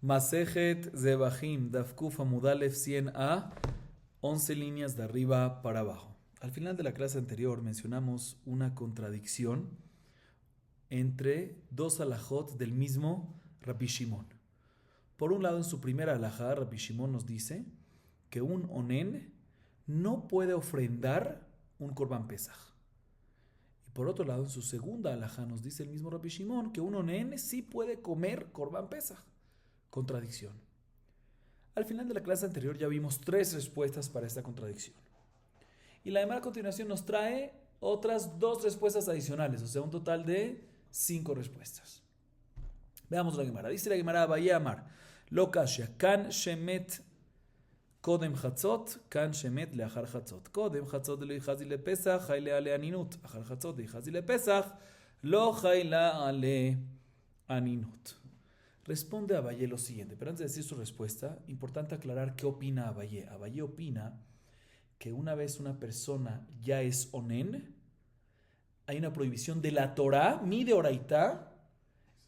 Masejet Zebahim, Dafkuf Amudalef 100a, 11 líneas de arriba para abajo. Al final de la clase anterior mencionamos una contradicción entre dos alajot del mismo Rabbi Shimon. Por un lado, en su primera alajá, Rabbi Shimon nos dice que un onen no puede ofrendar un Korban Pesach. Y por otro lado, en su segunda alajá nos dice el mismo Rabbi Shimon que un onen sí puede comer Korban Pesach. Contradicción. Al final de la clase anterior ya vimos 3 respuestas para esta contradicción. Y la Gemara a continuación nos trae otras 2 respuestas adicionales, o sea, un total de 5 respuestas. Veamos la Gemara. Dice la Gemara, Abaye Amar, Lo Kashya, Kan Shemet Kodem Chatzot, Kan Shemet Leachar Chatzot. Kodem Chatzot lo Yichazi le Pesach, Haile Ale Aninut. Achar Chatzot lo Yichazi le Pesach, Lo Haila Ale Aninut. Responde Abaye lo siguiente, pero antes de decir su respuesta, importante aclarar qué opina Abaye. Abaye opina que una vez una persona ya es onen, hay una prohibición de la Torá, mi de oraitá,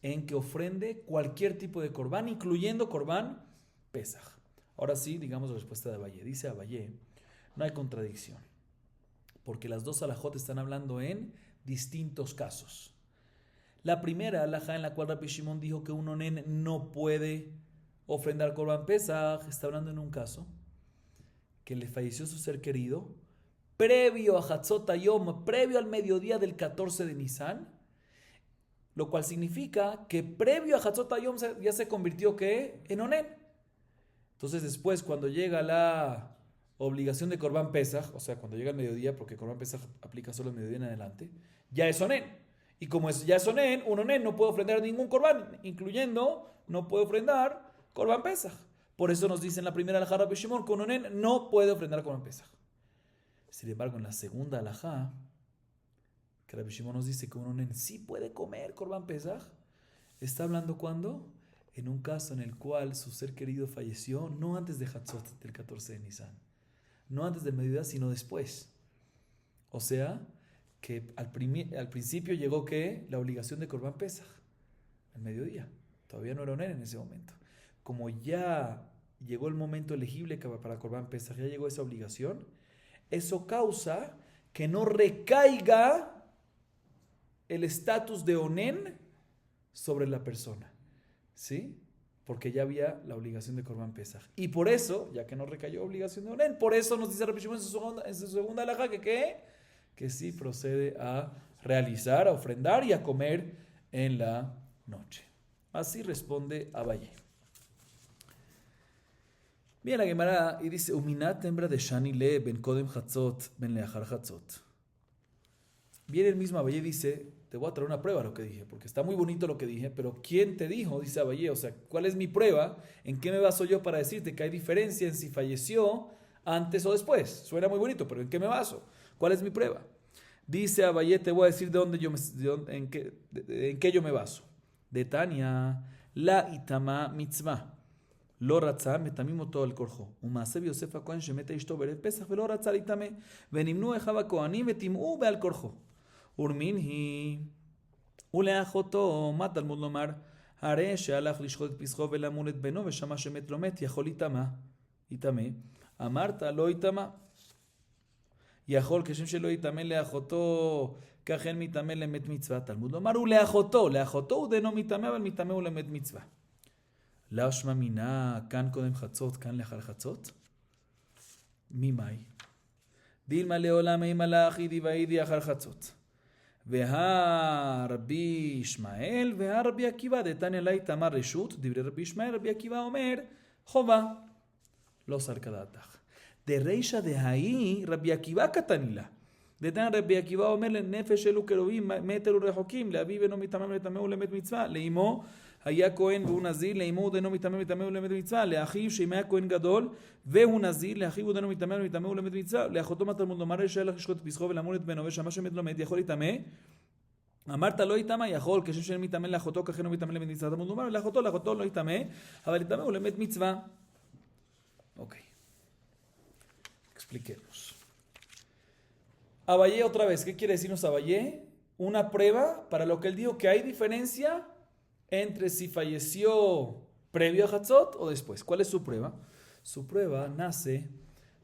en que ofrende cualquier tipo de corbán, incluyendo corbán Pesaj. Ahora sí, digamos la respuesta de Abaye. Dice Abaye, no hay contradicción, porque las dos alajot están hablando en distintos casos. La primera alajá en la cual Rabbi Shimon dijo que un onen no puede ofrendar Korban Pesach, está hablando en un caso que le falleció su ser querido previo a Hatzot Hayom, previo al mediodía del 14 de Nisan, lo cual significa que previo a Hatzot Hayom ya se convirtió ¿qué? En onen. Entonces después cuando llega la obligación de Korban Pesach, o sea cuando llega el mediodía, porque Korban Pesach aplica solo el mediodía en adelante, ya es onen. Y como ya es onen, un onen no puede ofrendar ningún corbán, incluyendo, no puede ofrendar Korban Pesach. Por eso nos dice en la primera alajá Rabbi Shimon que un onen no puede ofrendar Korban Pesach. Sin embargo, en la segunda alajá, que Rabbi Shimon nos dice que un onen sí puede comer Korban Pesach, está hablando ¿cuándo? En un caso en el cual su ser querido falleció, no antes de Hatzot, del 14 de Nisan, no antes del mediodía, sino después. O sea, que al principio llegó que la obligación de Korban Pesach, al mediodía. Todavía no era onen en ese momento. Como ya llegó el momento elegible para Korban Pesach, ya llegó esa obligación, eso causa que no recaiga el estatus de onen sobre la persona. ¿Sí? Porque ya había la obligación de Korban Pesach. Y por eso, ya que no recayó obligación de onen, por eso nos dice Rabbi Shimon en su segunda alajá que ¿qué? Que sí procede a realizar, a ofrendar y a comer en la noche. Así responde Abaye. Bien, la Gemara y dice, Uminat hembra de Shani le ben Kodem Hatzot ben Leachar Hatzot. Viene el mismo Abaye y dice, te voy a traer una prueba a lo que dije, porque está muy bonito lo que dije, pero ¿quién te dijo? Dice Abaye, o sea, ¿cuál es mi prueba? ¿En qué me baso yo para decirte que hay diferencia en si falleció antes o después? Suena muy bonito, pero ¿en qué me baso? ¿Cuál es mi prueba? Dice Abaye, te voy a decir en qué yo me baso. De Tania, la itama mitzvah. Lo ratzah metamim oto al korjo. Umasev Yosef HaKohen shemeta ishto berev pesach velo ratzah litame. Venimnu echav HaKohanim vetim'u be'al korjo. Urminhi. ולאחותו, מה תלמוד לומר? הרי שהלך לשחוט את פסחו ולמול את בנו ושמע שמת לא מת, יכול יטמא. אמרת לא יטמא. יכול כשם שלא יטמא לאחותו, כך אין מטמא למת מצווה. תלמוד לומר הוא לאחותו הוא דנו מטמא, אבל מטמא הוא למת מצווה. לא שמע מינה, כאן קודם חצות, כאן לאחר חצות? ממאי? דילמה לעולם אימה לאחי דיבאידי אחר חצות. והרבי ישמעאל והרבי עקיבא דתניא לה איתמר רשות, דברי רבי ישמעאל רבי עקיבא אומר חובה. לא סרקא דעתך. דרישא דהאי רבי עקיבא קטני לה. דתניא רבי עקיבא אומר לנפש אלו קרובים מטר ורחוקים, לאביו אינו מטמא לטמא ולמת מצווה, לאמו היה כהן והוא נזיר, לאמו דנו מטמא לטמא ולמת מצווה, לאחיו שאם היה כהן גדול והוא נזיר, לאחיו דנו מטמא לטמא ולמת מצווה, לאחותו מה תלמוד לומר שהלך לשחוט את פסחו ולמול את בנו ושמע שמת לא מת, יכול להיטמא? אמרת לא יטמא, יכול כשם שאין מטמא לאחותו כך אינו מטמא למת מצווה, תלמוד לומר לאחותו לא יטמא, אבל יטמא ולמת מצווה. Ok, expliquemos. Abaye otra vez, ¿qué quiere decirnos Abaye? Una prueba para lo que él dijo, que hay diferencia entre si falleció ¿Previo a Hatzot o después? ¿Cuál es su prueba? Su prueba nace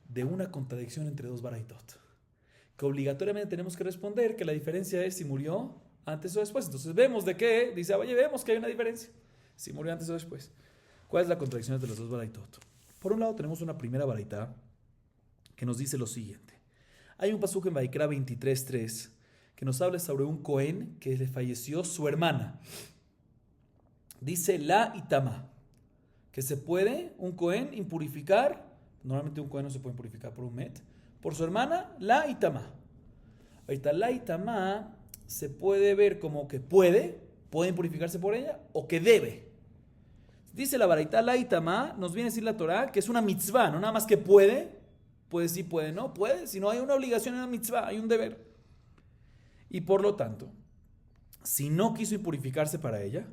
de una contradicción entre dos baraitot, que obligatoriamente tenemos que responder que la diferencia es si murió antes o después. Entonces vemos de qué, dice Abaye, vemos que hay una diferencia, si murió antes o después. ¿Cuál es la contradicción entre los dos baraitot? Por un lado tenemos una primera baraitá que nos dice lo siguiente. Hay un pasuk en Vaikra 23:3 que nos habla sobre un Cohen que le falleció su hermana. Dice la itama, que se puede un Cohen impurificar, normalmente un Cohen no se puede impurificar por un met, por su hermana, la itama. Ahorita la itama se puede ver como que puede impurificarse por ella o que debe. Dice la baraitá la itama, nos viene a decir la Torah que es una mitzvah, no nada más que puede sí, puede no, puede, si no hay una obligación en la mitzvah, hay un deber. Y por lo tanto, si no quiso impurificarse para ella,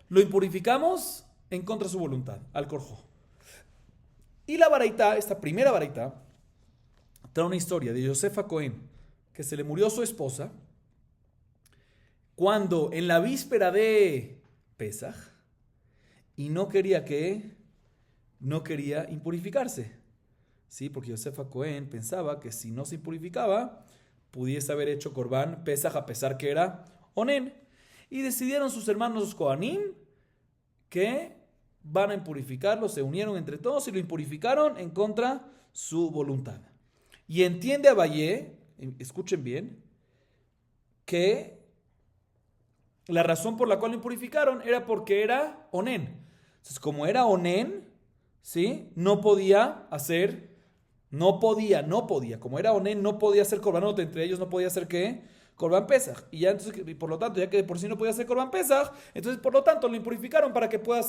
lo impurificamos en contra de su voluntad, al corjo. Y la baraitá, esta primera baraitá, trae una historia de Yosefa Cohen, que se le murió su esposa, cuando en la víspera de Pesaj, y no quería impurificarse. Sí, porque Yosefa Cohen pensaba que si no se impurificaba, pudiese haber hecho Corbán Pesaj a pesar que era Onen. Y decidieron sus hermanos los Kohanim que van a impurificarlo, se unieron entre todos y lo impurificaron en contra su voluntad. Y entiende Abaye, escuchen bien, que la razón por la cual lo impurificaron era porque era Onen. Entonces, como era Onen, ¿sí? No podía, como era Onen, no podía hacer Corbanot, entre ellos no podía hacer ¿qué? Corban Pesaj. Y ya entonces, por lo tanto, ya que de por sí no podía hacer Corban Pesaj, entonces por lo tanto lo impurificaron para que pueda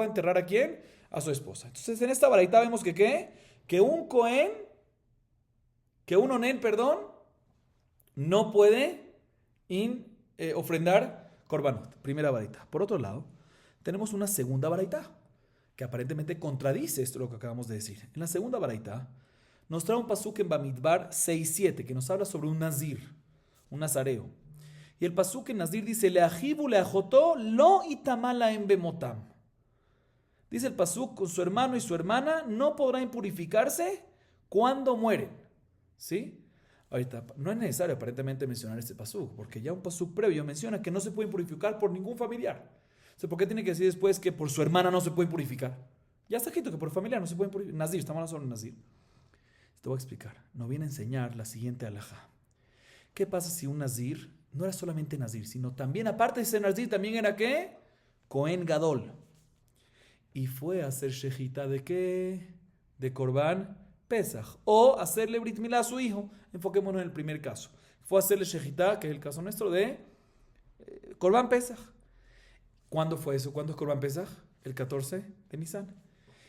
enterrar a quién? A su esposa. Entonces en esta baraitá vemos que ¿qué? Que un Onen, no puede ofrendar Corbanot. Primera baraitá. Por otro lado, tenemos una segunda baraitá que aparentemente contradice esto lo que acabamos de decir. En la segunda baraitá nos trae un pasuk en Bamidbar 6:7 que nos habla sobre un nazir, un nazareo. Y el pasuk en Nazir dice, Leajibu leajotó lo itamala en bemotam. Dice el pasuk, con su hermano y su hermana no podrá impurificarse cuando mueren. ¿Sí? Ahorita, no es necesario aparentemente mencionar este pasuk, porque ya un pasuk previo menciona que no se puede impurificar por ningún familiar. O sea, ¿por qué tiene que decir después que por su hermana no se puede impurificar? Ya está escrito que por familiar no se puede impurificar. Nazir, estamos hablando sobre Nazir. Te voy a explicar. Nos viene a enseñar la siguiente alajá. ¿Qué pasa si un nazir no era solamente nazir, sino también, aparte de ser nazir, también era ¿qué? Cohen Gadol. Y fue a hacer shejita ¿de qué? De Corbán Pesaj. O hacerle Brit Milá a su hijo. Enfoquémonos en el primer caso. Fue a hacerle shejita, que es el caso nuestro, de Corbán Pesaj. ¿Cuándo fue eso? ¿Cuándo es Corbán Pesaj? El 14 de Nisan.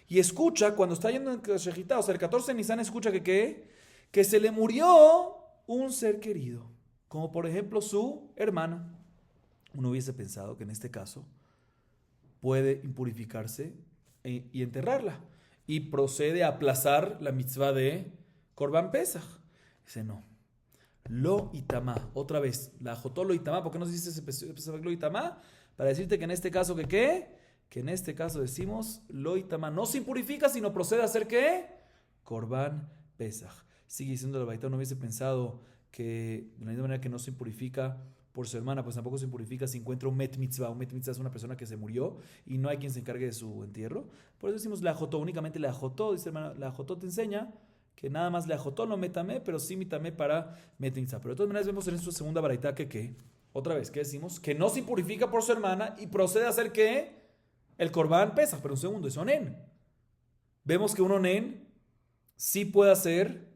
Y escucha, cuando está yendo en shejita, o sea, el 14 de Nisan, escucha que ¿qué? Que se le murió un ser querido, como por ejemplo su hermana. Uno hubiese pensado que en este caso puede impurificarse y enterrarla, y procede a aplazar la mitzvah de Corban Pesaj. Dice no. Lo itamá, otra vez, la ajotó lo itamá. ¿Por qué nos dice ese lo itamá? Para decirte que en este caso que ¿qué? Que en este caso decimos lo itamá no se impurifica, sino procede a hacer ¿qué? Corban Pesaj. Sigue diciendo la baraitá, no hubiese pensado que de la misma manera que no se impurifica por su hermana, pues tampoco se impurifica si encuentra un met mitzvah. Un met mitzvah es una persona que se murió y no hay quien se encargue de su entierro. Por eso decimos la ajotó, únicamente la ajotó. Dice hermana, la ajotó te enseña que nada más la ajotó no metamé, pero sí mitamé para met mitzvah. Pero de todas maneras vemos en esta segunda baraitá que otra vez, ¿qué decimos? Que no se impurifica por su hermana y procede a hacer ¿qué? El Corbán Pesaj, pero un segundo, es onen. Vemos que un onen sí puede hacer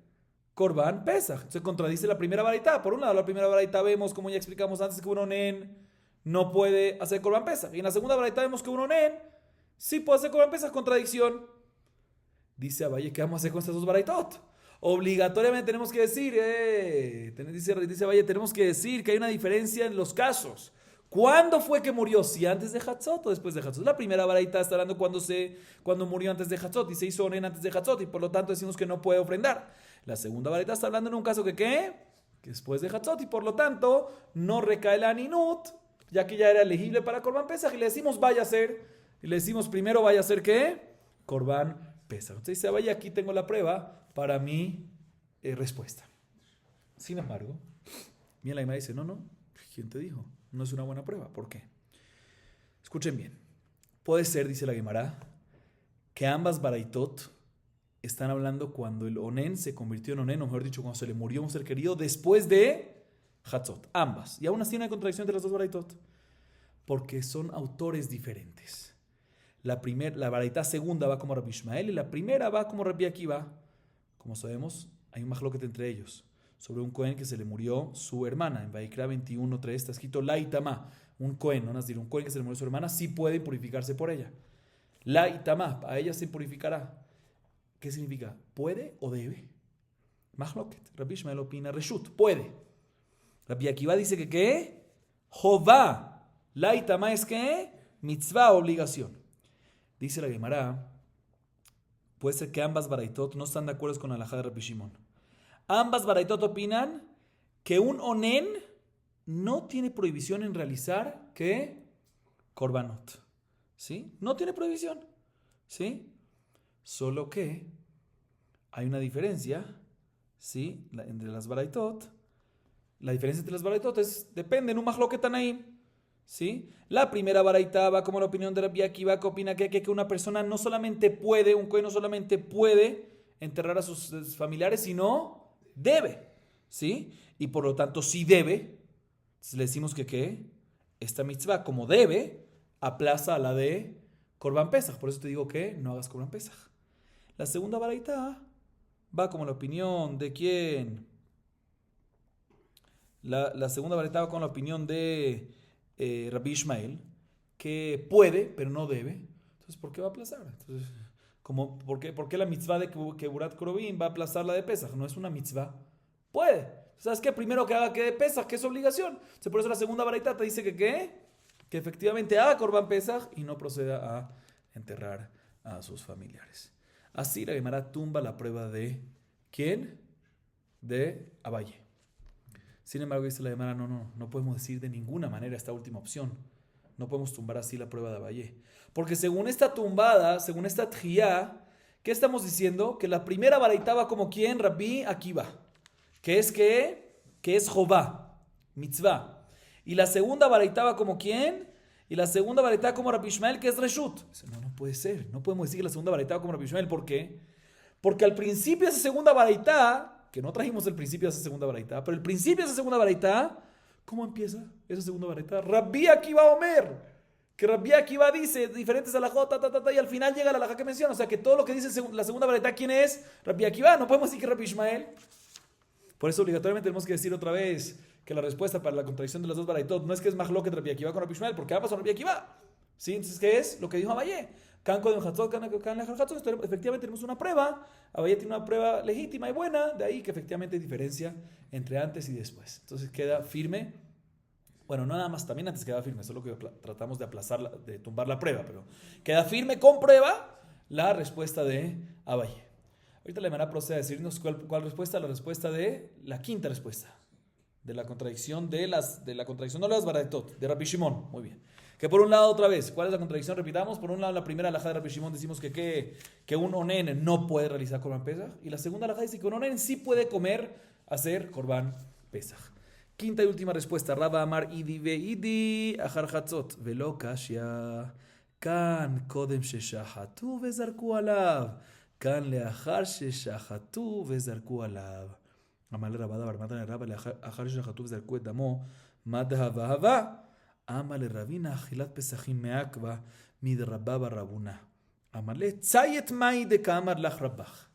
Corbán Pesaj. Se contradice la primera baraitá. Por un lado, la primera baraitá vemos, como ya explicamos antes, que un onen no puede hacer Corbán Pesaj. Y en la segunda baraitá vemos que un onen sí puede hacer Corbán Pesaj. Contradicción. Dice Abaye, ¿qué vamos a hacer con estas dos baraitot? Obligatoriamente tenemos que decir, dice Abaye, tenemos que decir que hay una diferencia en los casos. ¿Cuándo fue que murió? ¿Si antes de Hatzot o después de Hatzot? La primera baraitá está hablando cuando murió antes de Hatzot y se hizo onen antes de Hatzot y por lo tanto decimos que no puede ofrendar. La segunda baraitá está hablando en un caso que ¿qué? Que después de Hatzot y por lo tanto no recae la aninut, ya que ya era elegible para Corban Pesaj y le decimos vaya a hacer Y le decimos, primero vaya a hacer ¿qué? Corbán Pesaj. Entonces dice, vaya, aquí tengo la prueba para mi respuesta. Sin embargo, bien la Gemara dice, no, ¿quién te dijo? No es una buena prueba. ¿Por qué? Escuchen bien. Puede ser, dice la Gemara, que ambas baraitot están hablando cuando el onen se convirtió en onen, o mejor dicho, cuando se le murió un ser querido después de Hatzot. Ambas. Y aún así no hay contradicción entre las dos baraitot. Porque son autores diferentes. La baraitá segunda va como Rabbi Ishmael y la primera va como Rabbi Akiva. Como sabemos, hay un majloquet entre ellos. Sobre un Cohen que se le murió su hermana. En Vaikra 21:3 está escrito la Itamá. Un Cohen, no decir, un Cohen que se le murió su hermana, sí puede purificarse por ella. La Itamá, a ella se purificará. ¿Qué significa? ¿Puede o debe? Majloquet. Rabbi Ishmael opina reshut, puede. Rabbi Akiva dice que ¿qué? Jová. La Itamá es ¿qué? Mitzvah, obligación. Dice la Gemara, puede ser que ambas baraitot no están de acuerdo con la halajá de Rabbi Shimon. Ambas baraitot opinan que un onen no tiene prohibición en realizar ¿qué? Korbanot. ¿Sí? No tiene prohibición. ¿Sí? Solo que hay una diferencia, ¿sí? Entre las baraitot. La diferencia entre las baraitot depende en un majloquet tanaim. ¿Sí? La primera baraita va como la opinión de Rabbi Akiva, que opina que una persona no solamente puede, un cohen no solamente puede enterrar a sus familiares, sino debe. ¿Sí? Y por lo tanto, si debe, le decimos que ¿qué? Esta mitzvah, como debe, aplaza a la de Korban Pesach. Por eso te digo que no hagas Korban Pesach. La segunda baraita va como la opinión de quién. La segunda baraita va con la opinión de Rabbi Ishmael, que puede, pero no debe. Entonces, ¿por qué va a aplazar? Entonces, ¿por qué la mitzvah de Keburat Korobim va a aplazar la de Pesach? No es una mitzvah. Puede. ¿Sabes qué? Primero que haga que de Pesach, que es obligación. Entonces, por eso la segunda baraita te dice que ¿qué? Que efectivamente haga Korban Pesach y no proceda a enterrar a sus familiares. Así la Gemara tumba la prueba de ¿quién? De Abaye. Sin embargo, dice la Gemara, no podemos decir de ninguna manera esta última opción. No podemos tumbar así la prueba de Abaye. Porque según esta tumbada, según esta tjiyá, ¿qué estamos diciendo? Que la primera baraita va como ¿quién? Rabbi Akiva. Que es ¿qué? Que es Jová, mitzvah. Y la segunda baraita va como ¿quién? Y la segunda baraita como Rabbi Ishmael, que es Reshut. Dice, no puede ser. No podemos decir que la segunda baraita va como Rabbi Ishmael. ¿Por qué? Porque al principio de esa segunda baraita, que no trajimos el principio de esa segunda baraita, pero el principio de esa segunda baraita, ¿cómo empieza esa segunda baraita? Rabbi Akiva Omer, que Rabbi Akiva dice diferentes alajot, y al final llega la alajá que menciona, o sea que todo lo que dice la segunda baraita, ¿quién es? Rabbi Akiva, no podemos decir que Rabbi Ishmael. Por eso obligatoriamente tenemos que decir otra vez que la respuesta para la contradicción de las dos baraitot no es que es majloquet Rabbi Akiva con Rabbi Ishmael, porque ambas son Rabbi Akiva. ¿Sí? Entonces, ¿qué es? Lo que dijo Abaye. Efectivamente tenemos una prueba. Abaye tiene una prueba legítima y buena. De ahí que efectivamente hay diferencia entre antes y después. Entonces queda firme. Bueno, no nada más, también antes queda firme. Solo que tratamos de aplazar, de tumbar la prueba. Pero queda firme con prueba la respuesta de Abaye. Ahorita la Gemara procede a decirnos cuál respuesta. La respuesta de la quinta respuesta. De la contradicción de la contradicción no de las baraitot, de Rabbi Shimon. Muy bien. Que por un lado, otra vez, ¿cuál es la contradicción? Repitamos, por un lado, la primera alajá de Rabbi Shimon decimos que un onen no puede realizar Korban Pesach, y la segunda alajá dice que un onen sí puede hacer Korban Pesach. Quinta y última respuesta, Rabba Amar Idi Veidi Achar Chatzot Velo Kashya Kan Kodem Sheshachatu Vezarku Alav Kan Leachar Sheshachatu Vezarku Alav Amar le Rabada Barmatan Rabba Leachar Sheshachatu Vezarku Edamo Madha Vahava Amale Rabina Achilat Pesachim Meakva Mid Rabba Barrabuna. Amale Tzayet Mai de Kamar Lach Rabbach.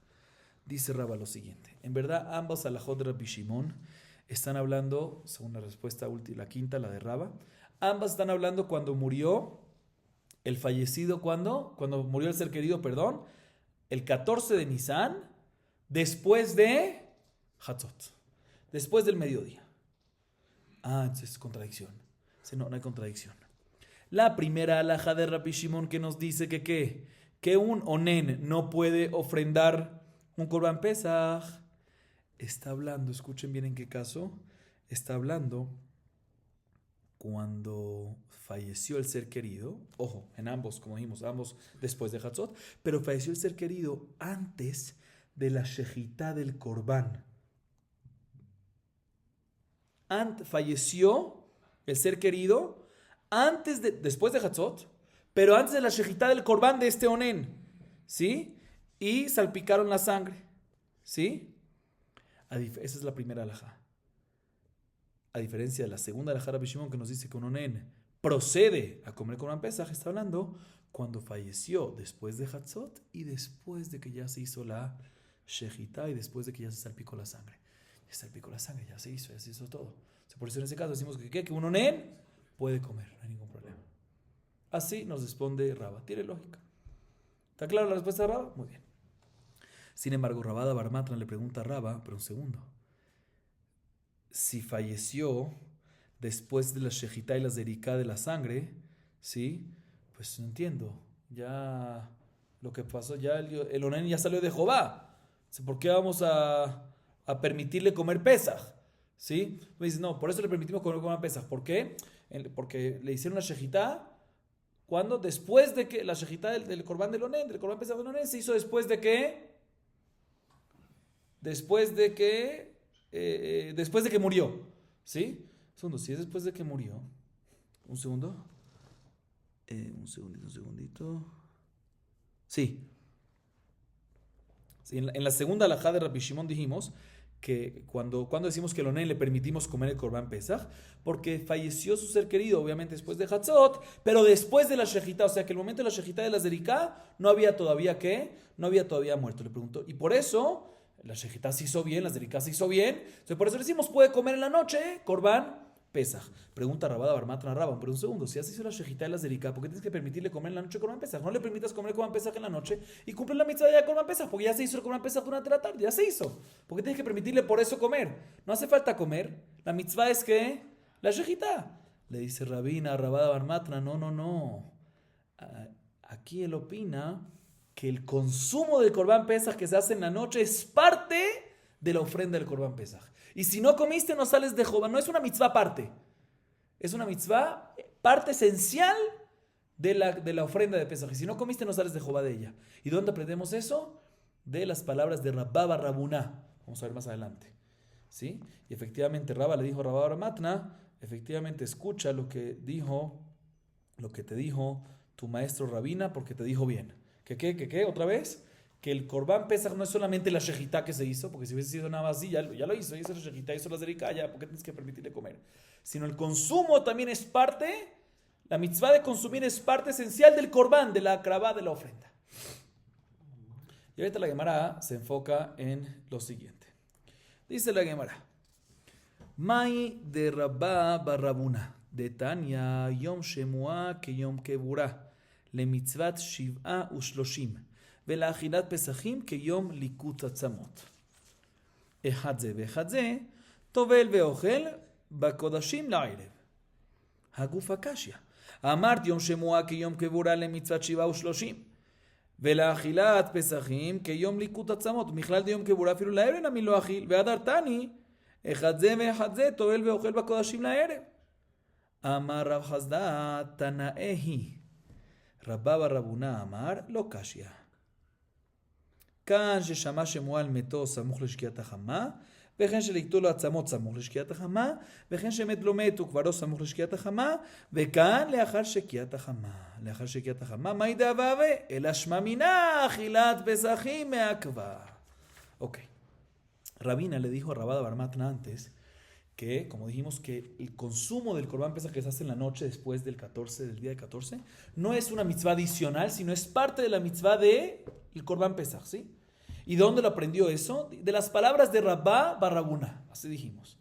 Dice Rabba lo siguiente. En verdad, ambos alajot de Rabbi Shimon están hablando, según la respuesta última, la quinta, la de Rabba, ambas están hablando cuando murió el fallecido, cuando murió el ser querido, perdón, el 14 de Nisan, después de Hatzot, después del mediodía. Entonces es contradicción. No hay contradicción. La primera alhaja de Rabbi Shimon que nos dice que un onen no puede ofrendar un Korban Pesach, está hablando, escuchen bien en qué caso, está hablando cuando falleció el ser querido, ojo, en ambos, como dijimos, ambos después de Hatzot, pero falleció el ser querido antes de la shejitá del Corbán. Falleció el ser querido después de Hatzot, pero antes de la shejitá del Corbán de este Onen, ¿sí? Y salpicaron la sangre, ¿sí? Esa es la primera alajá. A diferencia de la segunda alajá de Rabbi Shimon que nos dice que un Onen procede a comer Corban Pesaj, está hablando cuando falleció después de Hatzot y después de que ya se hizo la shejitá y después de que ya se salpicó la sangre. Ya se salpicó la sangre, ya se hizo todo. O sea, por eso en ese caso decimos que un Onen puede comer, no hay ningún problema. Así nos responde Raba. Tiene lógica. ¿Está clara la respuesta de Raba? Muy bien. Sin embargo, Rabada bar Matna le pregunta a Raba, pero un segundo. Si falleció después de la shejitá y la zerika de la sangre, ¿sí? Pues no entiendo. Ya lo que pasó, ya el Onen ya salió de Jehová. ¿Por qué vamos a permitirle comer Pesaj? ¿Sí? Me dice, no, por eso le permitimos comer Pesaj. ¿Por qué? Porque le hicieron la shejitá. ¿Cuándo? Después de que la shejitá del Corbán del Onen, del Corbán Pesaj del Onen, se hizo después de que murió. ¿Sí? Si es después de que murió. Un segundito. Sí. Sí, en la segunda alajá de Rabbi Shimon dijimos que cuando decimos que el Onen le permitimos comer el Corbán Pesaj, porque falleció su ser querido, obviamente después de Hatzot, pero después de la shejitá, o sea que el momento de la shejitá de la zerika no había todavía muerto. Le preguntó, y por eso la shejitá se hizo bien, la zerika se hizo bien, entonces por eso le decimos puede comer en la noche Corbán Pesaj. Pregunta Rabada bar Matna Rabban, pero un segundo, si ya se hizo la shejitá de la zerika, ¿por qué tienes que permitirle comer en la noche Corbán Pesaj? No le permitas comer Corbán Pesaj en la noche y cumple la mitzvah de Corbán Pesaj, porque ya se hizo el Corbán Pesaj durante la tarde, ya se hizo. ¿Por qué tienes que permitirle por eso comer? No hace falta comer, la mitzvah es que la shejitá. Le dice Rabina, Rabada bar Matna, no. Aquí él opina que el consumo del Corbán Pesaj que se hace en la noche es parte de la ofrenda del Corbán Pesaj. Y si no comiste, no sales de Jehová. No es una mitzvah aparte. Es una mitzvah, parte esencial de la ofrenda de Pesaj. Y si no comiste, no sales de Jehová de ella. ¿Y dónde aprendemos eso? De las palabras de Rabba bar Rabuná. Vamos a ver más adelante. ¿Sí? Y efectivamente, Rabba le dijo a Rabba bar Matna, efectivamente escucha lo que te dijo tu maestro Rabina, porque te dijo bien. ¿Qué? ¿Otra vez? Que el Corbán Pesaj no es solamente la shejitá que se hizo, porque si hubiese sido nada más así, ya lo hizo la shejitá, hizo la zerika, ya, ¿por qué tienes que permitirle comer? Sino el consumo también es parte, la mitzvah de consumir es parte esencial del Corbán, de la akravá, de la ofrenda. Y ahorita la Gemara se enfoca en lo siguiente. Dice la Gemara, Mai de Rabba barrabuna, de Tanya, Yom Shemua que Yom Keburah, le mitzvat Shiv'a ushloshim. ולאכילת פסחים כיום ליקוט עצמות. אחד זה ואחד זה, טובל ואוכל בקודשים לערב. הגוף הקשיא. אמרת יום שמוע כיום קבורה למצוות 37, ולאכילת פסחים כיום ליקוט עצמות. מכלל דיום קבורה אפילו לערב נמי לא אכיל. והדרתני, אחד זה ואחד זה, טובל ואוכל בקודשים לערב. אמר רב חסדא, תנאי. רבא ברבונה אמר, לא קשיא. כאן ששמע שמוע על מתו סמוך לשקיעת החמה, וכן שלקטו לו עצמות סמוך לשקיעת החמה, וכן שמת לא מת וקברו סמוך לשקיעת החמה, וכאן לאחר שקיעת החמה. מהי דאבה אלא שמע מינה אכילת פסחים מעכבה. Ok. Rabina le dijo a Rabada bar Matna antes que, como dijimos, que el consumo del Corbán Pesaj que se hace en la noche después del día de 14, no es una mitzvah adicional, sino es parte de la mitzvah del Corbán Pesaj, ¿sí? ¿Y de dónde lo aprendió eso? De las palabras de Rabba bar Rabuna, así dijimos.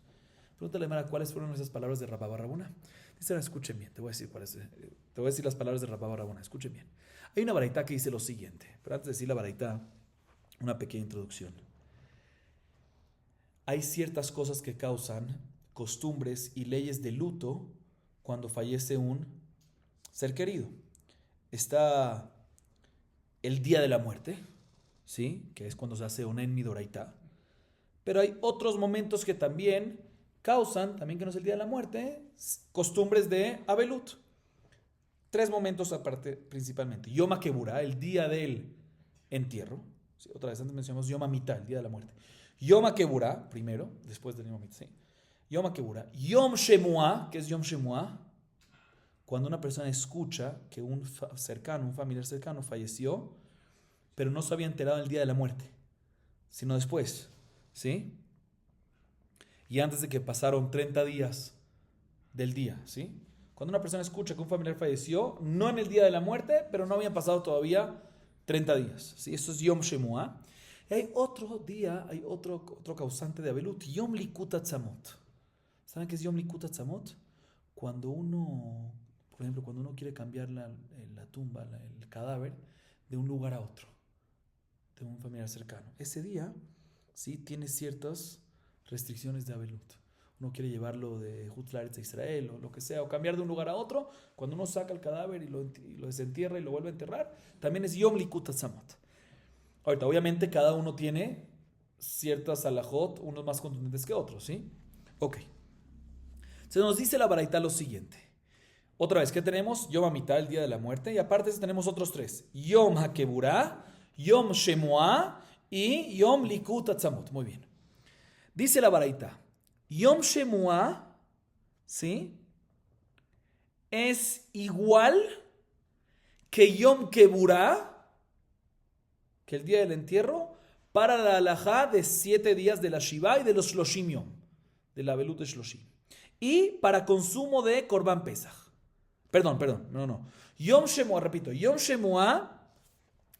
Pregúntale a Mara cuáles fueron esas palabras de Rabba bar Rabuna. Dice, escuchen bien, te voy a decir las palabras de Rabba bar Rabuna, escuchen bien. Hay una baraitá que dice lo siguiente, pero antes de decir la baraitá, una pequeña introducción. Hay ciertas cosas que causan costumbres y leyes de luto cuando fallece un ser querido. Está el día de la muerte, ¿sí? Que es cuando se hace una enmidoraitá. Pero hay otros momentos que también causan, también que no es el día de la muerte, costumbres de abelut. Tres momentos aparte principalmente. Yom HaKeburah, el día del entierro. Sí, otra vez, antes mencionamos Yom HaMitah, el día de la muerte. Yom HaKeburah, primero, después del Yom HaMitah, ¿sí? Yom HaKeburah. Yom Shemuah, ¿qué es Yom Shemuah? Cuando una persona escucha que un familiar cercano falleció, pero no se había enterado el día de la muerte, sino después, ¿sí? Y antes de que pasaron 30 días del día, ¿sí? Cuando una persona escucha que un familiar falleció, no en el día de la muerte, pero no habían pasado todavía 30 días, ¿sí? Eso es Yom Shemuah. Y hay otro día, hay otro causante de Abelut, Yom Likut Atzamot. ¿Saben qué es Yom Likut Atzamot? Cuando uno, por ejemplo, cuando uno quiere cambiar la tumba, el cadáver, de un lugar a otro, de un familiar cercano. Ese día, sí, tiene ciertas restricciones de Abelut. Uno quiere llevarlo de Hutzlaretz a Israel o lo que sea, o cambiar de un lugar a otro. Cuando uno saca el cadáver y lo desentierra y lo vuelve a enterrar, también es Yom Likut Atzamot. Ahorita, obviamente, cada uno tiene ciertas alajot, unos más contundentes que otros, ¿sí? Ok. Se nos dice la baraita lo siguiente. Otra vez, ¿qué tenemos? Yom HaMitah, el día de la muerte, y aparte tenemos otros tres. Yom HaKeburah, Yom Shemuah y Yom Likut Atzamot. Muy bien. Dice la baraita, Yom Shemuah, ¿sí? Es igual que Yom Keburah, que el día del entierro, para la halajá de 7 días de la Shiva y de los Shloshim Yom, de la Abelut de Shloshim. Y para consumo de Korban Pesach. Perdón, no. Yom Shemuah, repito, Yom Shemuah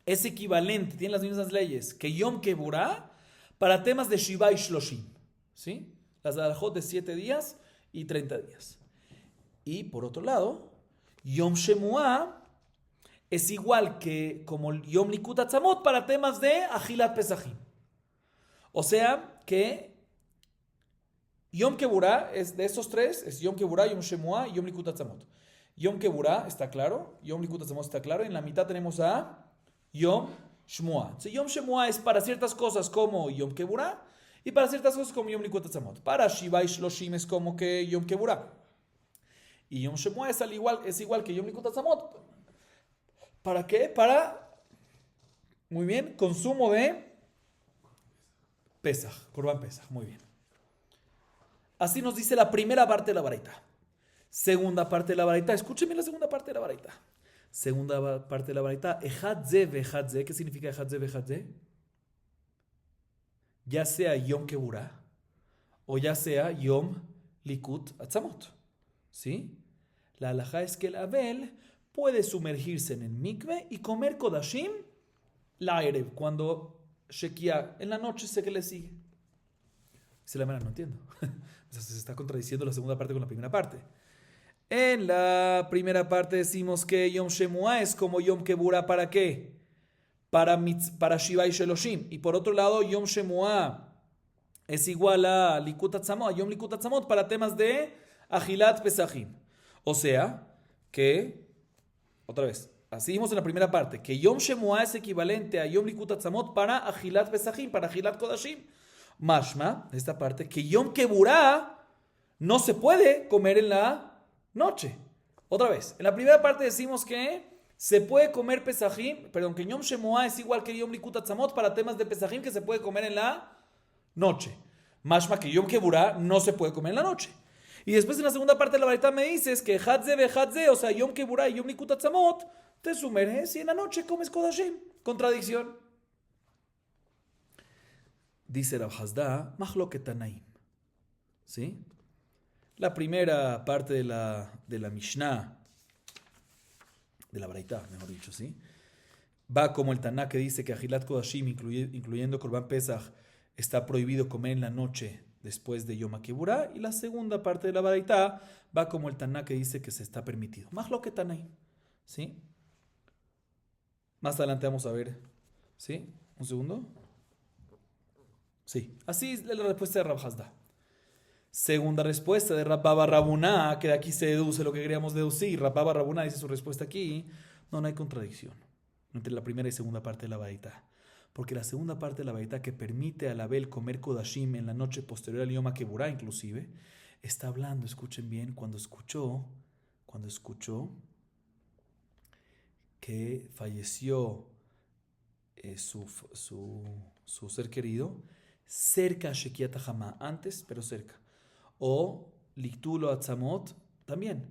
es equivalente, tiene las mismas leyes que Yom Keburah para temas de Shiva y Shloshim, ¿sí? Las halajot de 7 días y 30 días. Y por otro lado, Yom Shemuah es igual que como Yom Likut Atzamot para temas de Ajilat Pesachim. O sea que Yom Keburah es de estos tres, es Yom Keburah, Yom Shemuah y Yom Likut Atzamot. Yom Keburah está claro, Yom Likut Atzamot está claro, en la mitad tenemos a Yom Shemuah. Entonces, Yom Shemuah es para ciertas cosas como Yom Keburah y para ciertas cosas como Yom Likut Atzamot. Para Shiva y Shloshim es como que Yom Keburah. Y Yom Shemuah es igual que Yom Likut Atzamot. ¿Para qué? Para, muy bien, consumo de Pesach, Korban Pesach, muy bien. Así nos dice la primera parte de la baraita. Segunda parte de la baraita, escúcheme la segunda parte de la baraita. Segunda parte de la baraita, Ejadze vejadze. ¿Qué significa Ejadze vejadze? Ya sea Yom Keburah o ya sea Yom Likut Atzamot. ¿Sí? La halajá es que el Abel puede sumergirse en el mikve y comer kodashim la erev, cuando shekia, en la noche sé que le sigue. Dice la mera, no entiendo. Entonces se está contradiciendo la segunda parte con la primera parte. En la primera parte decimos que Yom Shemuah es como Yom Keburah, ¿para qué? Para Shiva y Sheloshim. Y por otro lado, Yom Shemuah es igual a Likut Atzamot, a Yom Likut Atzamot para temas de Ajilat Pesachim. O sea, que, otra vez, así vimos en la primera parte, que Yom Shemuah es equivalente a Yom Likut Atzamot para Ajilat Pesachim, para Ajilat Kodashim. Mashma, esta parte, que Yom Keburah no se puede comer en la noche. Otra vez, en la primera parte decimos que se puede comer Pesachim, perdón, que Yom Shemuah es igual que Yom Likut Atzamot para temas de Pesachim que se puede comer en la noche. Mashma que Yom Keburah no se puede comer en la noche. Y después en la segunda parte de la baraita me dices que Hadze ve Hadze, o sea, Yom Keburah y Yom Likut Atzamot, te sumerges y en la noche comes Kodashim. Contradicción. Dice Rav Hasda, Mahloket Tanaim. ¿Sí? La primera parte de la Mishnah, de la baraita, mejor dicho, ¿sí? Va como el Taná que dice que Ajilat Kodashim, incluyendo Korban Pesach, está prohibido comer en la noche después de Yom HaKeburah, y la segunda parte de la baraita va como el Taná que dice que se está permitido. Mahloket Tanaim, ¿sí? Más adelante vamos a ver, ¿sí? Un segundo. Sí, así es la respuesta de Rav Hasda. Segunda respuesta de Rav Baba Rabuná, que de aquí se deduce lo que queríamos deducir. Rav Baba Rabuná dice su respuesta aquí. No hay contradicción entre la primera y segunda parte de la baraita. Porque la segunda parte de la baraita que permite al Abel comer Kodashim en la noche posterior al Yom HaKeburah inclusive, está hablando, escuchen bien, cuando escuchó que falleció su ser querido, cerca a Shekiat Hama, antes, pero cerca. O Liktulo Atzamot, también.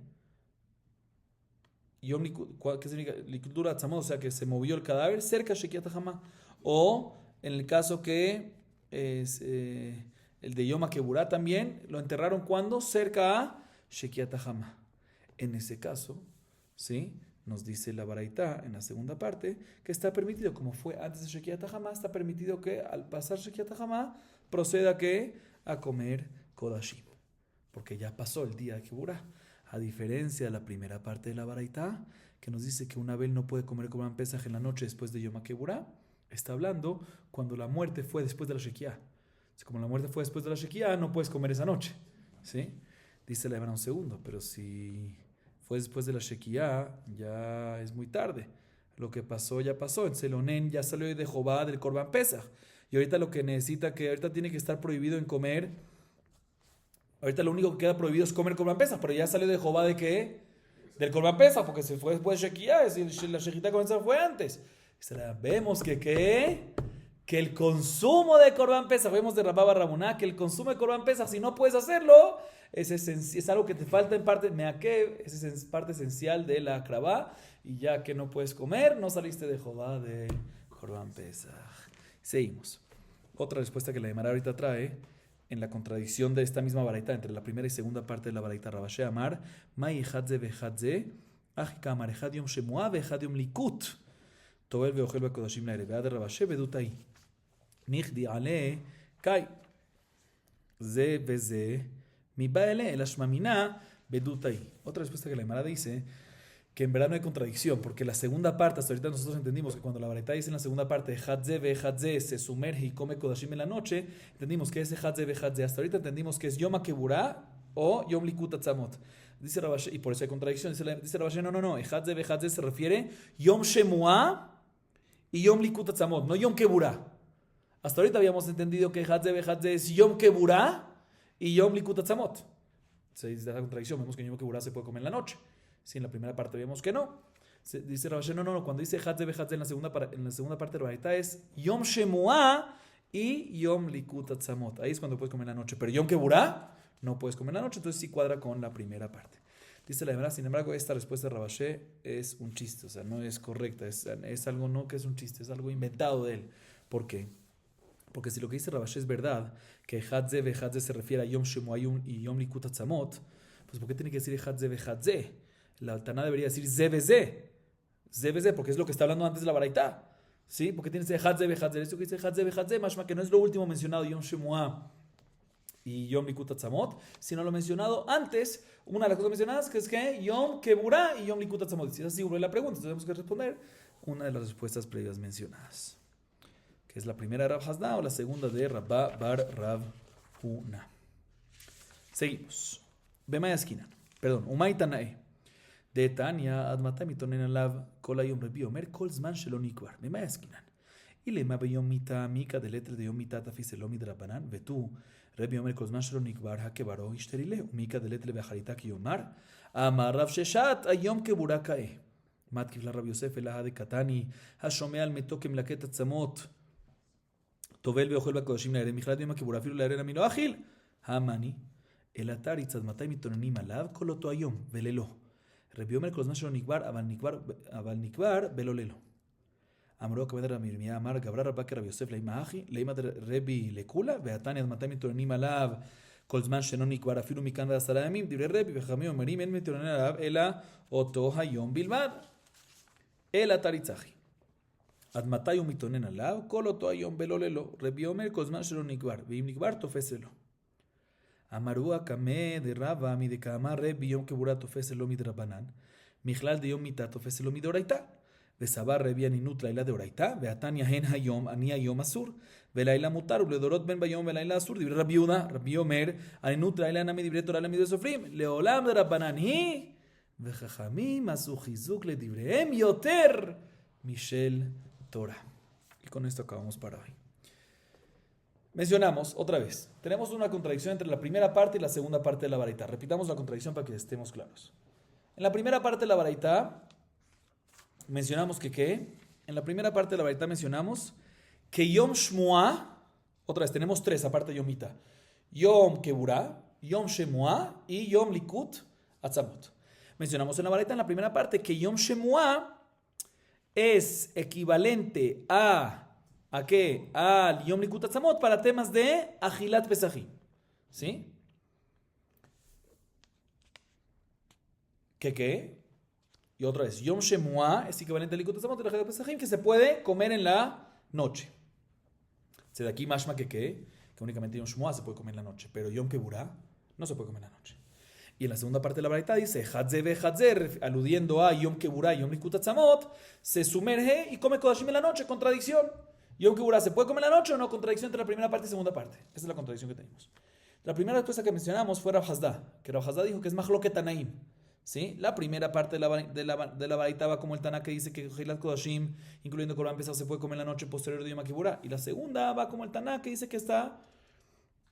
¿Qué significa? Liktulo Atzamot, o sea que se movió el cadáver cerca a Shekiat Hama. O en el caso que es el de Yom HaKeburá también, lo enterraron cuando cerca a Shekiat Hama. En ese caso, ¿sí? Nos dice la Baraitá en la segunda parte que está permitido, como fue antes de Shekiat Hama, está permitido que al pasar Shekiat Hama proceda a comer Kodashim, porque ya pasó el día de Keburá. A diferencia de la primera parte de la Baraitá, que nos dice que un Abel no puede comer Korban Pesaj en la noche después de Yom HaKeburá, está hablando cuando la muerte fue después de la Shekiah. Como la muerte fue después de la Shekiah, no puedes comer esa noche, ¿sí? Dice la Emara un segundo, pero si fue después de la Shekiah, ya es muy tarde. Lo que pasó, ya pasó. El Selonén ya salió de Jehová del Korban Pesaj. Y ahorita lo que necesita, que ahorita tiene que estar prohibido en comer. Ahorita lo único que queda prohibido es comer Korban Pesaj, pero ya salió de Jehová de qué? Del Korban Pesaj, porque se fue después de Shekiah. Es decir, la Shekiah comenzó fue antes. Vemos que el consumo de Korban Pesaj, vemos de Rabá bar Rabuná, que el consumo de Korban Pesaj, si no puedes hacerlo, es algo que te falta en parte, es parte esencial de la Akrabá, y ya que no puedes comer, no saliste de Jehová de Korban Pesaj. Seguimos. Otra respuesta que la Gemara ahorita trae, en la contradicción de esta misma baraita, entre la primera y segunda parte de la baraita, Rabashé Amar, Mai Hadze Behadze, Achika Amar Echad Yom Shemua Behad Yom Likut, Toel Veochel Bekodashim Laere, Bead Rabashé Bedutai. Nichdi ale kai ze veze mi baele el ashmamina bedutai. Otra respuesta que la Gemara dice que en verdad no hay contradicción, porque la segunda parte, hasta ahorita nosotros entendimos que cuando la Baraitá dice en la segunda parte hadze ve hadze se sumerge y come kodashim en la noche, entendimos que ese hadze ve hadze, hasta ahorita entendimos que es Yom HaKeburá o Yom Likut Atzamot. Dice Rabashé, y por eso hay contradicción, dice Rabashé, no, hadze ve hadze se refiere Yom Shemua y Yom Likut Atzamot, no Yom Keburá. Hasta ahorita habíamos entendido que Hadze Behadze es Yom Keburá y Yom Likut Atzamot. Se dice la contradicción, vemos que Yom Keburá se puede comer en la noche. Si en la primera parte vemos que no. Dice Rabashé, no, cuando dice Hadze Behadze en la segunda parte de la Baraitá es Yom Shemua y Yom Likut Atzamot. Ahí es cuando puedes comer en la noche. Pero Yom Keburá no puedes comer en la noche, entonces sí cuadra con la primera parte. Dice la Gemara, sin embargo, esta respuesta de Rabashé es un chiste, o sea, no es correcta, es algo no que es un chiste, es algo inventado de él. ¿Por qué? Porque si lo que dice Rabashé es verdad, que Hadze ve Hadze se refiere a Yom Shemua y Yom Likut Atzamot, pues ¿por qué tiene que decir Hadze ve Hadze? La Taná debería decir Ze ve Ze, porque es lo que está hablando antes de la Baraitá. ¿Sí? Porque tiene que decir Hadze ve Hadze. Esto que dice Hadze ve Hadze, mashma que no es lo último mencionado, Yom Shemua y Yom Likut Atzamot, sino lo mencionado antes, una de las cosas mencionadas, que es que Yom Keburá y Yom Likut Atzamot. Si es así, la pregunta, entonces tenemos que responder una de las respuestas previas mencionadas. Que es la primera de Rav Hasda o la segunda de Rabba bar Rav Huna. Seguimos. Bemaya esquina. Perdón. Umay Tanae. De Tania Admata Mitonen Alav Kola Yom Rebi Omer Kol Zman Shelo Nikvar. Bemaya esquina. Y le mabe Yom Mita Mika de letre de Yom Mita Tafiselomi Drabanan. Vetu Rebi Omer Kol Zman Shelo Nikvar Hakebaro Ishterile. Mika de letre Bejarita Kiyomar. Amar Rav Sheshat Ayom Keburá Kae. Mat Kifla Rav Yosef Elaha de Katani. Hashomea al Metokem Laket Atzamot. Tovel veochel b'kodashim la'ere michlad yom HaKeburá afilu la'ere amino achil. Hamani el atar itzad matay mitonanim alav kol oto hayom velelo. Rebi Omer kol zman shelo nikbar aval nikbar velo lelo. Amro kamed Rabbi Yirmiyah amar gabra rabba ke Rabbi Yosef leima achi leima Rebi lekula ve'atani ad matay mitonanim alav kol zman shelo nikbar afilu mikan ועשרה ימים דברי רבי וחכמים אומרים אין מתונן עליו אלא אותו היום בלבד. el atar itzachi. עד מתי הוא מתונן עליו? כל אותו היום בלא ללא. רבי אומר כל זמן שלא נקבר, ואם נקבר תופס אלו. אמרו הקמא דרבא מדקאמר רבי יום קבורה תופס אלו מדרבנן, מכלל דיום מיתה תופס אלו מדאורייתא. וסבר רבי אנינות לילה דאורייתא, והתניא הן היום, אני היום אסור, ולילה מותר, ולדורות בין ביום ולילה אסור. דברי רבי יהודה, רבי אומר, אנינות לילה נמי דברי תורה למדי סופרים, לעולם דרבנן היא, וחכמים עשו חיזוק לדבריהם יותר משל Torah. Y con esto acabamos para hoy. Mencionamos otra vez, tenemos una contradicción entre la primera parte y la segunda parte de la baraitá. Repitamos la contradicción para que estemos claros. En la primera parte de la baraitá mencionamos que ¿qué? En la primera parte de la Baraita mencionamos que Yom Shmuah, otra vez tenemos tres aparte de Yom Mita, Yom Keburah, Yom Shemuah y Yom Likut Atzamot. Mencionamos en la Baraita en la primera parte que Yom Shemuah es equivalente ¿a qué? Al Yom Likut Atzamot para temas de Ajilat Pesachim. ¿Sí? ¿Qué? Y otra vez, Yom Shemuah es equivalente al Likut Atzamot y la Ajilat Pesachim que se puede comer en la noche. De aquí mashma que únicamente Yom Shemuah se puede comer en la noche, pero Yom Keburah no se puede comer en la noche. Y en la segunda parte de la Baraita dice, Hadze ve Hadze, aludiendo a Yom Keburah y Yom Likut Atzamot, se sumerge y come Kodashim en la noche, contradicción. Yom Keburah se puede comer en la noche o no, contradicción entre la primera parte y segunda parte. Esa es la contradicción que tenemos. La primera respuesta que mencionamos fue Rav Hasda, que Rav Hasda dijo que es Mahloket Tanaim. ¿Sí? La primera parte de la Baraita va como el Taná que dice que Hilat Kodashim, incluyendo Korban Pesach, se puede comer en la noche posterior de Yom Keburah. Y la segunda va como el Taná que dice que está...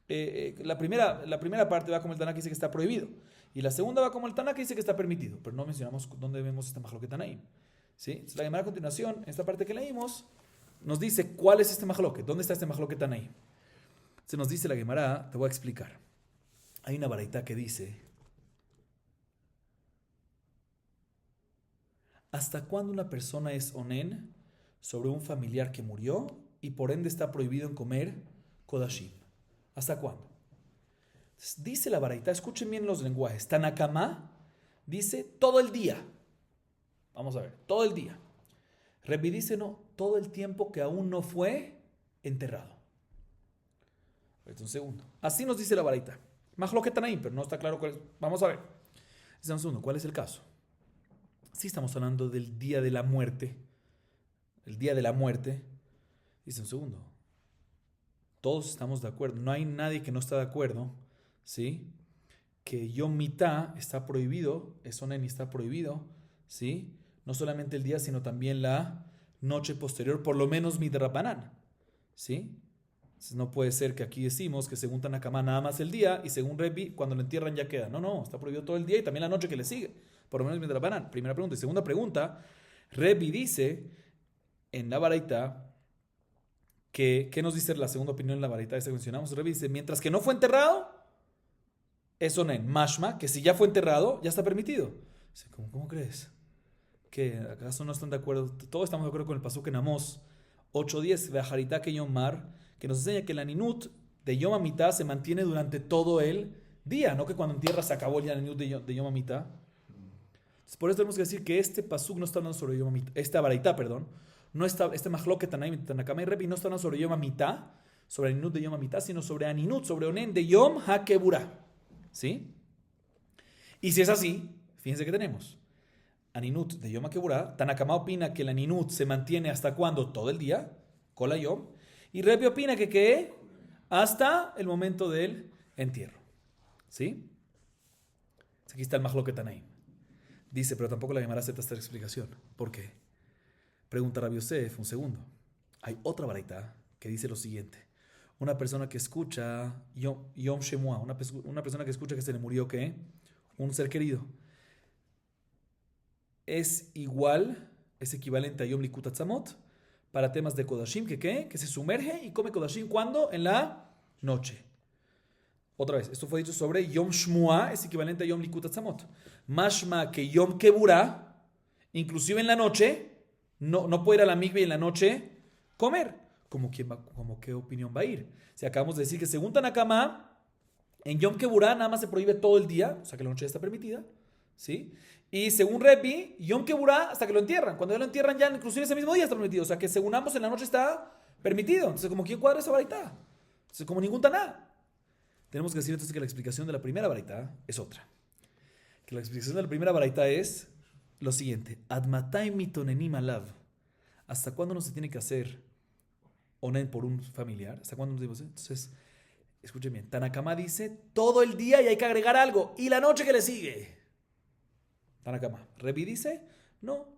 la primera parte va como el Taná que dice que está prohibido. Y la segunda va como el Taná que dice que está permitido. Pero no mencionamos dónde vemos este Mahloket Tanaim. ¿Sí? Entonces, la Gemara a continuación, en esta parte que leímos, nos dice cuál es este Mahloket. ¿Dónde está este Mahloket Tanaim? Se nos dice la Gemara, te voy a explicar. Hay una Baraita que dice... ¿Hasta cuándo una persona es onen sobre un familiar que murió y por ende está prohibido en comer kodashim? ¿Hasta cuándo? Entonces, dice la Baraita, escuchen bien los lenguajes. Tanakama dice todo el día. Vamos a ver, todo el día. Rebbi dice no, todo el tiempo que aún no fue enterrado. Un segundo. Así nos dice la Baraita. Mahloket Tanaim, pero no está claro cuál es. Vamos a ver. Dice un segundo, ¿cuál es el caso? Si estamos hablando del día de la muerte, el día de la muerte, dice un segundo, todos estamos de acuerdo, no hay nadie que no está de acuerdo, ¿sí? Que Yom Mitá está prohibido, Esonen está prohibido, ¿sí? No solamente el día, sino también la noche posterior, por lo menos midrabanan, ¿sí? Entonces no puede ser que aquí decimos que según Tanakama nada más el día y según Rebbi cuando lo entierran ya queda. No, está prohibido todo el día y también la noche que le sigue. Por lo menos mientras banan. Primera pregunta. Y segunda pregunta, Rebbi dice en la Baraita que, ¿qué nos dice la segunda opinión en la Baraita esta que mencionamos? Rebbi dice, mientras que no fue enterrado, es onen. Mashma, que si ya fue enterrado, ya está permitido. Dice, ¿cómo crees? ¿Que acaso no están de acuerdo? Todos estamos de acuerdo con el pasuk en Amós 8:10, Ve'ajarita que Yom Mar, que nos enseña que la ninut de Yom HaMitá se mantiene durante todo el día, no que cuando entierras se acabó ya la ninut de Yom HaMitá. Por eso tenemos que decir que este pasuk no está hablando sobre Yom HaMitá, esta Baraita, perdón, no está, este Mahloket Tanaim, Tanakama y Rebbi no está hablando sobre Yom HaMitá, sobre Aninut de Yom HaMitá, sino sobre Aninut, sobre Onen de Yom HaKeburah. ¿Sí? Y si es así, fíjense que tenemos Aninut de Yom HaKeburah, Tanakama opina que la Aninut se mantiene hasta cuándo, todo el día, Kola Yom, y Rebbi opina que hasta el momento del entierro. ¿Sí? Aquí está el Mahloket Tanaim. Dice, pero tampoco la Gemara acepta esta explicación. ¿Por qué? Pregunta Rabbi Yosef, un segundo. Hay otra Baraita que dice lo siguiente. Una persona que escucha Yom Shemuah, una persona que escucha que se le murió, ¿qué? Un ser querido. Es igual, es equivalente a Yom Likut Atzamot para temas de Kodashim, ¿qué? Que se sumerge y come Kodashim, ¿cuándo? En la noche. Otra vez, esto fue dicho sobre Yom Shmuah, es equivalente a Yom Likut Atzamot. Mashma que Yom Keburah, inclusive en la noche, no puede ir a la mikve y en la noche comer. ¿Como qué opinión va a ir? Si acabamos de decir que según Tanakama, en Yom Keburah nada más se prohíbe todo el día, o sea que la noche ya está permitida, ¿sí? Y según Rebbi, Yom Keburah hasta que lo entierran. Cuando ya lo entierran ya inclusive ese mismo día está permitido. O sea que según ambos en la noche está permitido. Entonces, ¿como quién cuadra esa Baraita? Entonces, como ningún Taná. Tenemos que decir entonces que la explicación de la primera Baraita es otra. Que la explicación de la primera Baraita es lo siguiente. Admatai mitonenim alav. ¿Hasta cuándo no se tiene que hacer onen por un familiar? ¿Hasta cuándo no se hacer? Entonces, escuchen bien. Tanakama dice todo el día y hay que agregar algo. Y la noche que le sigue. Tanakama. Rebbi dice, no.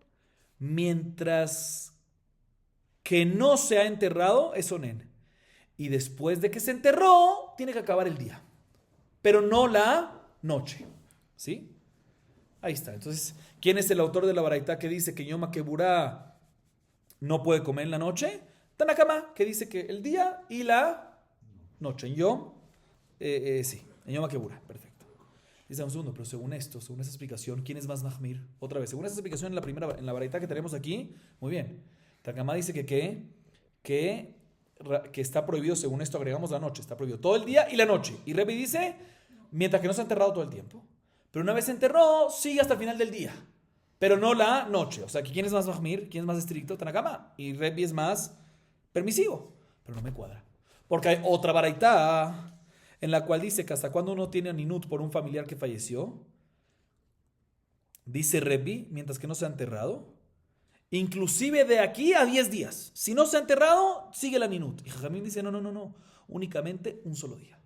Mientras que no se ha enterrado, es onen. Y después de que se enterró, tiene que acabar el día. Pero no la noche. ¿Sí? Ahí está. Entonces, ¿quién es el autor de la baraita que dice que Yom HaKeburá no puede comer en la noche? Tanakama, que dice que el día y la noche. En Yom, sí, en Yom HaKeburá. Perfecto. Dice un segundo, pero según esto, según esa explicación, ¿quién es más mahmir? Otra vez, según esa explicación en la baraita que tenemos aquí, muy bien. Tanakama dice que está prohibido, según esto agregamos la noche, está prohibido todo el día y la noche. Y Rebbe dice, mientras que no se ha enterrado todo el tiempo. Pero una vez se enterró, sigue hasta el final del día. Pero no la noche. O sea, ¿quién es más mahmir? ¿Quién es más estricto? Tanakama. Y Rebbe es más permisivo. Pero no me cuadra. Porque hay otra baraita en la cual dice que hasta cuando uno tiene aninut por un familiar que falleció, dice Rebbe, mientras que no se ha enterrado, inclusive de aquí a 10 días. Si no se ha enterrado, sigue la minut. Y Jajamín dice, no. Únicamente un solo día.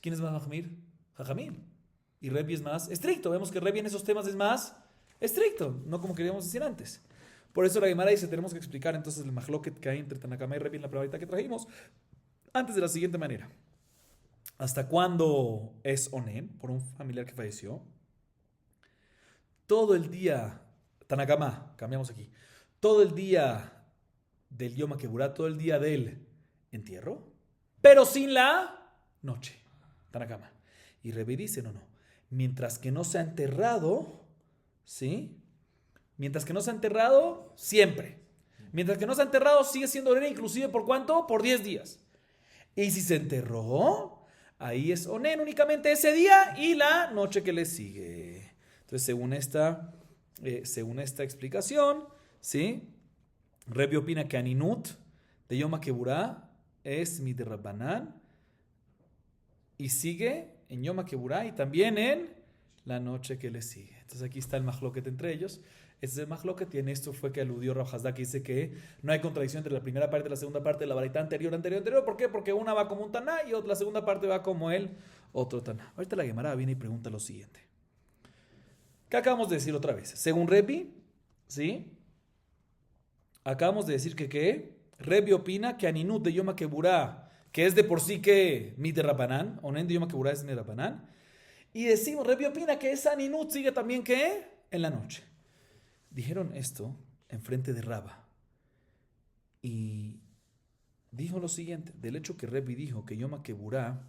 ¿Quién es más mahmir? Jajamín. Y Rebbe es más estricto. Vemos que Rebbe en esos temas es más estricto. No como queríamos decir antes. Por eso la Gemara dice, tenemos que explicar entonces el mahloket que hay entre Tanakama y Rebbe en la pregunta que trajimos. Antes de la siguiente manera. ¿Hasta cuándo es onen por un familiar que falleció? Todo el día, Tanakama, cambiamos aquí. Todo el día del Yom HaKeburá, todo el día del entierro, pero sin la noche. Tanakama. Y Rebbe dice, no. Mientras que no se ha enterrado, ¿sí? Mientras que no se ha enterrado, siempre. Mientras que no se ha enterrado, sigue siendo onen, inclusive ¿por cuánto? Por 10 días. Y si se enterró, ahí es onen únicamente ese día y la noche que le sigue. Entonces, según esta explicación, ¿sí? Rebbe opina que Aninut de Yom HaKeburá es Midrabanan y sigue en Yom HaKeburá y también en la noche que le sigue. Entonces, aquí está el mahloket entre ellos. Este es el mahloket y en esto fue que aludió Rav Hasda, que dice que no hay contradicción entre la primera parte y la segunda parte de la baraita anterior. ¿Por qué? Porque una va como un taná y la segunda parte va como el otro taná. Ahorita la Gemara viene y pregunta lo siguiente. ¿Qué acabamos de decir otra vez? Según Rebbe, ¿sí? Acabamos de decir que Rebbe opina que Aninut de Yom HaKeburá, que es de por sí que Midrabanan, Onen de Yom HaKeburá es Midrabanan, y decimos, Rebbe opina que esa Aninut sigue también que en la noche. Dijeron esto enfrente de Raba y dijo lo siguiente, del hecho que Rebbe dijo que Yom HaKeburá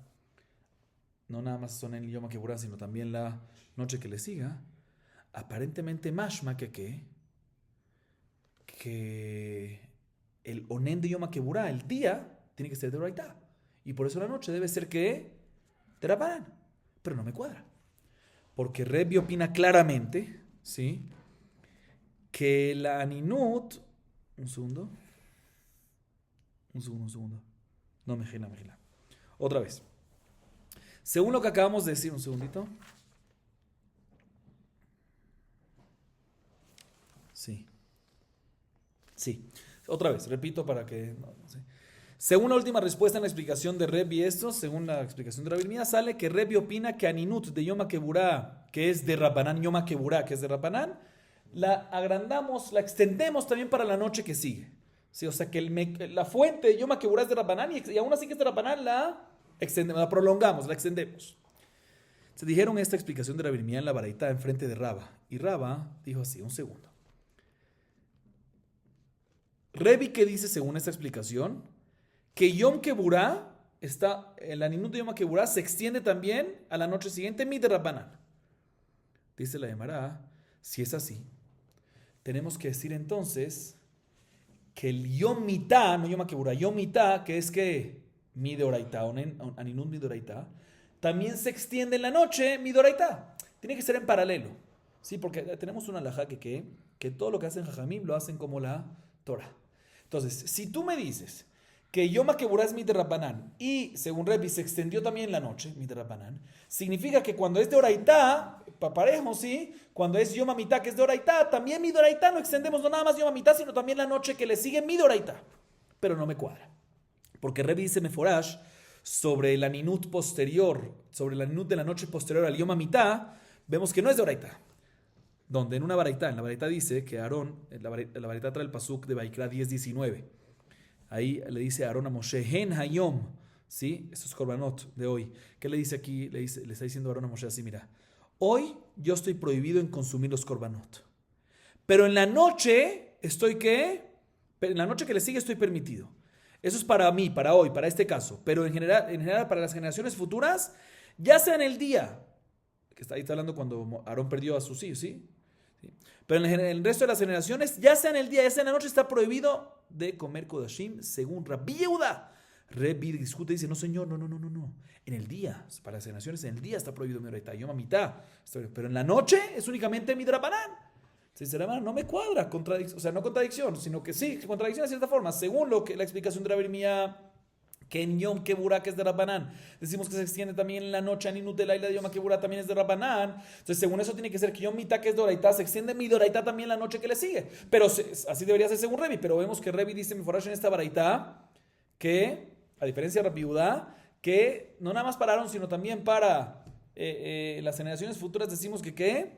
no nada más son en Yom HaKeburá, sino también la noche que le siga, aparentemente mashma que el onen de Yom HaKeburá, el día, tiene que ser de oraitá. Y por eso la noche debe ser que te la paran. Pero no me cuadra. Porque Rebbe opina claramente, ¿sí? Que la aninut... Un segundo. No, mejila. Otra vez. Según lo que acabamos de decir, un segundito. Sí. Otra vez, repito para que... No sé. Según la última respuesta en la explicación de Rebbe según la explicación de Rabbi Mía, sale que Rebbe opina que Aninut de Yom HaKeburá, que es de Rabbanán, Yom HaKeburá, que es de Rabbanán, la agrandamos, la extendemos también para la noche que sigue. Sí, o sea que la fuente de Yom HaKeburá es de Rabbanán y aún así que es de Rabbanán la prolongamos, la extendemos. Se dijeron esta explicación de Rabbi Mía en la baraita enfrente de Raba. Y Raba dijo así, un segundo. Rebbe que dice según esta explicación que Yom Keburá el aninut de Yom HaKeburá se extiende también a la noche siguiente Midrabanan. Dice la Gemara, si es así, tenemos que decir entonces que el Yom Mitá, no Yom HaKeburá, Yom Mitá, que es que Midoraita, aninut Midoraita, también se extiende en la noche Midoraita. Tiene que ser en paralelo, ¿sí? Porque tenemos una halajá que todo lo que hacen Jajamim lo hacen como la Torah. Entonces, si tú me dices que Yom HaKeburá es Midrabanan y según Rebbe se extendió también la noche, Midrabanan, significa que cuando es de Oraitá, parejo, ¿sí? Cuando es Yom HaMitá, que es de Oraitá, también Midoraitá no extendemos no nada más Yom HaMitá, sino también la noche que le sigue Midoraitá. Pero no me cuadra. Porque Rebbe dice Meforash sobre el aninut posterior, sobre el aninut de la noche posterior al Yom HaMitá, vemos que no es de Oraitá. Donde en la baraita dice que Aarón, la baraita trae el pasuk de Vaikra 10:19. Ahí le dice a Aarón a Moshe, Hen Hayom, ¿sí? Esto es Korbanot de hoy. ¿Qué le dice aquí? Le está diciendo Aarón a Moshe así, mira. hoy yo estoy prohibido en consumir los korbanot. Pero en la noche estoy ¿qué? En la noche que le sigue estoy permitido. Eso es para mí, para hoy, para este caso. Pero en general para las generaciones futuras, ya sea en el día, que ahí está hablando cuando Aarón perdió a sus hijos, ¿sí? Pero en el resto de las generaciones, ya sea en el día, ya sea en la noche, está prohibido de comer kodashim según Rabbi Yehuda. Rabbi discute y dice, no señor, no. En el día, para las generaciones, en el día está prohibido midoraita, yom mitad. Pero en la noche es únicamente midrabanan. Sinceramente, no me cuadra, o sea, no contradicción, sino que sí, contradicción de cierta forma. Según la explicación de Rabbi Mía, que en Yom Keburá, que es de Rabbanán, decimos que se extiende también en la noche, Aninut de Laila de Yom Keburá también es de Rabbanán. Entonces, según eso, tiene que ser que Yom Mitá, que es Doraitá, se extiende mi Doraitá también la noche que le sigue. Pero así debería ser según Revi. Pero vemos que Revi dice, mi forash en esta Baraitá, que, a diferencia de Rabbi Judá, que no nada más pararon, sino también para las generaciones futuras, decimos que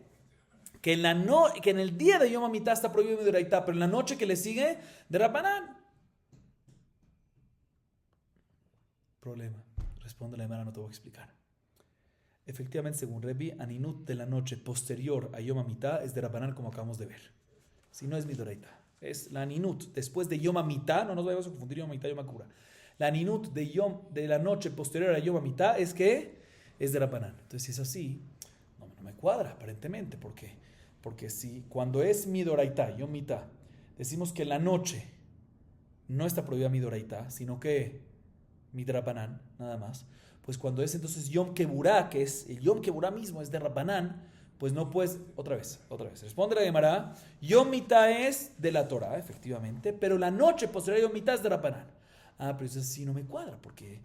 en el día de Yom Mitá está prohibido mi Doraitá, pero en la noche que le sigue, de Rabbanán. Problema. Responde la hermana, no te voy a explicar. Efectivamente, según Revi, Aninut de la noche posterior a Yom HaMitá es de Rabbanán, como acabamos de ver. Si no es Midoraita. Es la Aninut después de Yom HaMitá, no nos vayamos a confundir Yom HaMitá y Yom HaKura. La Aninut de la noche posterior a Yom HaMitá es que es de Rabbanán. Entonces, si es así, no me cuadra, aparentemente. ¿Por qué? Porque si cuando es Midoraita, Yom HaMitá, decimos que la noche no está prohibida Midoraita, sino que Midrabanán, nada más. Pues cuando es entonces Yom Keburá, que es el Yom Keburá mismo, es de Rabbanán, pues no puedes, otra vez. Responde la Gemara, Yom Mitá es de la Torah, efectivamente, pero la noche posterior a Yom Mitá es de Rabbanán. Pero eso sí no me cuadra, porque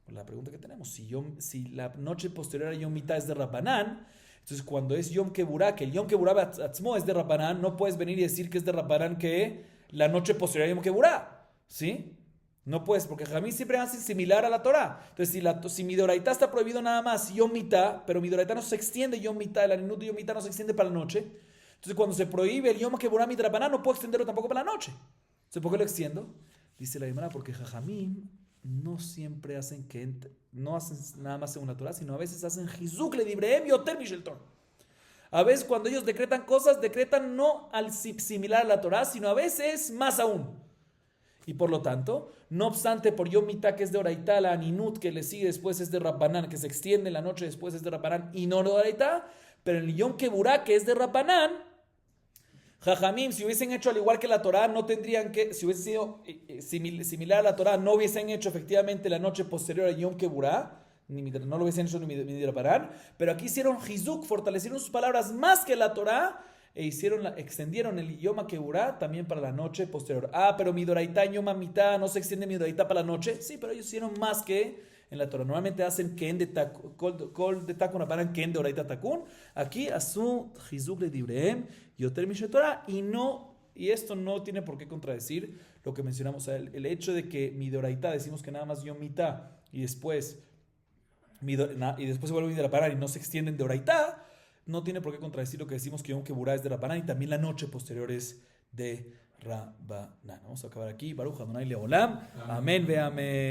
la pregunta que tenemos, si la noche posterior a Yom Mitá es de Rabbanán, entonces cuando es Yom Keburá, que el Yom Keburá Atzmo es de Rabbanán, no puedes venir y decir que es de Rabbanán que la noche posterior a Yom Keburá, ¿sí? No puedes, porque Jamí siempre hace similar a la Torah. Entonces, si mi Doraitá está prohibido nada más Yom Mitá, pero mi Doraitá no se extiende Yom Mitá, el Aninut de Yom Mitá no se extiende para la noche. Entonces, cuando se prohíbe el Yom Keburá Midrabaná, no puedo extenderlo tampoco para la noche. Entonces, ¿por qué lo extiendo? Dice la Gemara, porque Jajamim no siempre hacen no hacen nada más según la Torah, sino a veces hacen Hizuk le dibrehem yoter mishelton. A veces cuando ellos decretan cosas, decretan no al similar a la Torah, sino a veces más aún. Y por lo tanto, no obstante, por Yom Mitá, que es de Oraitá, la Aninut que le sigue después es de Rabbanán, que se extiende la noche después es de Rabbanán y no de Oraitá, pero en el Yom Keburá, que es de Rabbanán, Jajamim, si hubiesen hecho al igual que la Torá, no tendrían que, si hubiese sido similar a la Torá, no hubiesen hecho efectivamente la noche posterior al Yom Keburá, no lo hubiesen hecho ni Rabbanán, pero aquí hicieron Hizuk, fortalecieron sus palabras más que la Torá, extendieron el Yom Keburá también para la noche posterior. Pero mi Doraitá Yom HaMitá no se extiende mi Doraitá para la noche. Sí, pero ellos hicieron más que en la Torah. Normalmente hacen Ken de Kol de Takun Abaran, Ken de Doraitá Takun. Aquí Asu Hizuk le Dibrehem Yoter Mishetorah. Y esto no tiene por qué contradecir lo que mencionamos. El hecho de que mi Doraitá decimos que nada más Yom Mitá y después se vuelve de la Parán y no se extienden de Doraitá, no tiene por qué contradecir lo que decimos que Yom Keburá es de Rabbanán y también la noche posterior es de Rabbanán. Vamos a acabar aquí. Baruch Adonai Leolam. Amén ve amén.